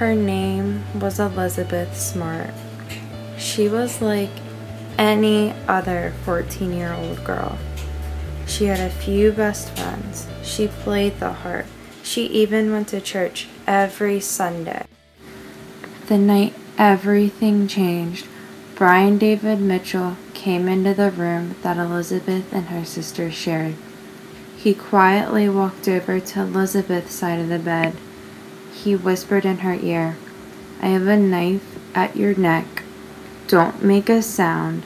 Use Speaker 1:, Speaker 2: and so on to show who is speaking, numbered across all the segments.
Speaker 1: Her name was Elizabeth Smart. She was like any other 14-year-old girl. She had a few best friends. She played the harp. She even went to church every Sunday. The night everything changed, Brian David Mitchell came into the room that Elizabeth and her sister shared. He quietly walked over to Elizabeth's side of the bed. He whispered in her ear, "I have a knife at your neck. Don't make a sound.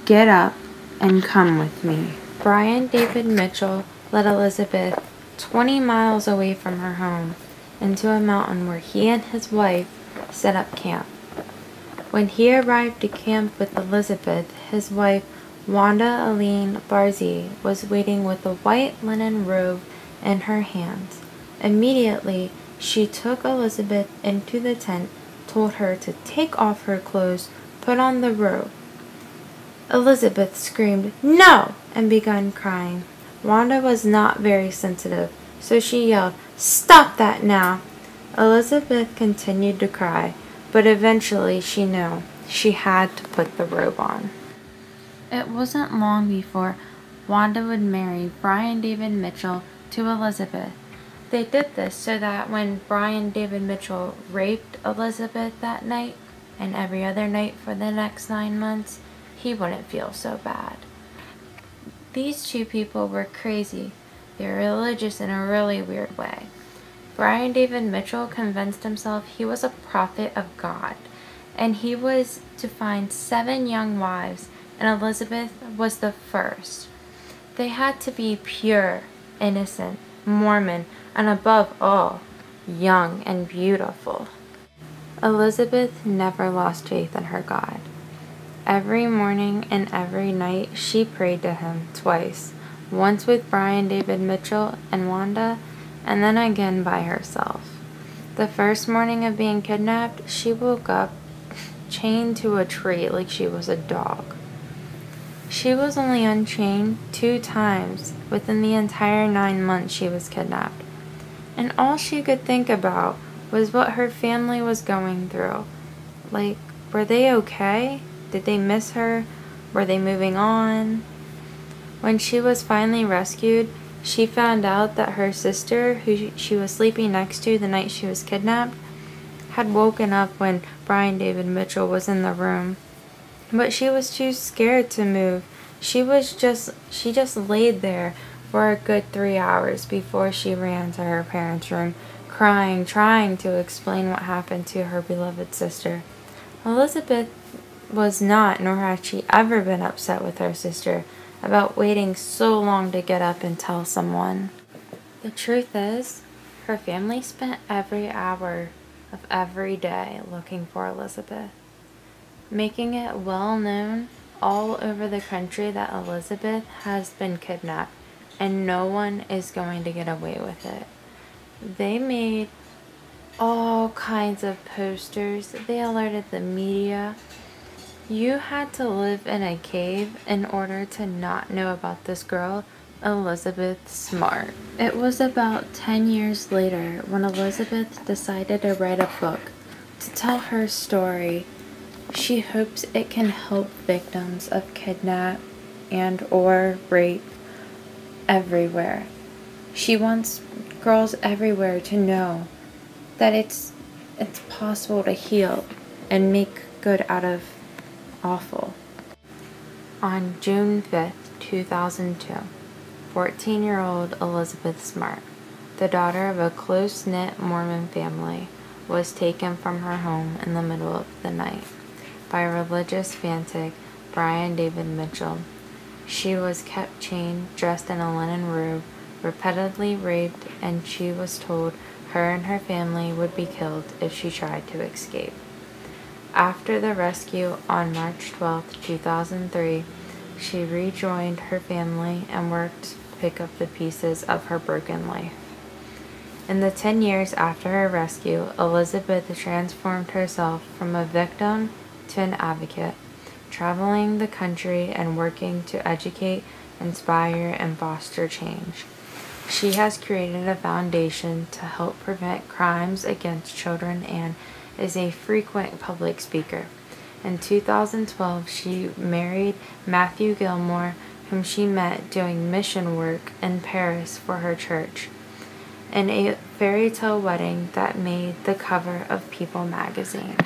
Speaker 1: Get up and come with me." Brian David Mitchell led Elizabeth 20 miles away from her home into a mountain where he and his wife set up camp. When he arrived to camp with Elizabeth, his wife, Wanda Aline Barzy, was waiting with a white linen robe in her hands. Immediately, she took Elizabeth into the tent, told her to take off her clothes, put on the robe. Elizabeth screamed, "No!" and began crying. Wanda was not very sensitive, so she yelled, "Stop that now!" Elizabeth continued to cry, but eventually she knew she had to put the robe on. It wasn't long before Wanda would marry Brian David Mitchell to Elizabeth. They did this so that when Brian David Mitchell raped Elizabeth that night and every other night for the next 9 months, he wouldn't feel so bad. These two people were crazy. They were religious in a really weird way. Brian David Mitchell convinced himself he was a prophet of God, and he was to find 7 young wives, and Elizabeth was the first. They had to be pure, innocent, Mormon, and above all, young and beautiful. Elizabeth never lost faith in her God. Every morning and every night she prayed to him twice, once with Brian David Mitchell and Wanda, and then again by herself. The first morning of being kidnapped, she woke up chained to a tree like she was a dog. She was only unchained 2 times within the entire 9 months she was kidnapped, and all she could think about was what her family was going through. Like, were they okay? Did they miss her? Were they moving on? When she was finally rescued, she found out that her sister, who she was sleeping next to the night she was kidnapped, had woken up when Brian David Mitchell was in the room. But she was too scared to move. She just laid there for a good 3 hours before she ran to her parents' room, crying, trying to explain what happened to her beloved sister. Elizabeth was not, nor had she ever been upset with her sister about waiting so long to get up and tell someone. The truth is, her family spent every hour of every day looking for Elizabeth, making it well known all over the country that Elizabeth has been kidnapped and no one is going to get away with it. They made all kinds of posters. They alerted the media. You had to live in a cave in order to not know about this girl, Elizabeth Smart. It was about 10 years later when Elizabeth decided to write a book to tell her story. She hopes it can help victims of kidnap and or rape everywhere. She wants girls everywhere to know that it's possible to heal and make good out of awful. On June 5th, 2002, 14-year-old Elizabeth Smart, the daughter of a close-knit Mormon family, was taken from her home in the middle of the night by religious fanatic Brian David Mitchell. She was kept chained, dressed in a linen robe, repeatedly raped, and she was told her and her family would be killed if she tried to escape. After the rescue on March 12, 2003, she rejoined her family and worked to pick up the pieces of her broken life. In the 10 years after her rescue, Elizabeth transformed herself from a victim to an advocate, traveling the country and working to educate, inspire, and foster change. She has created a foundation to help prevent crimes against children and is a frequent public speaker. In 2012, she married Matthew Gilmore, whom she met doing mission work in Paris for her church, in a fairy tale wedding that made the cover of People magazine.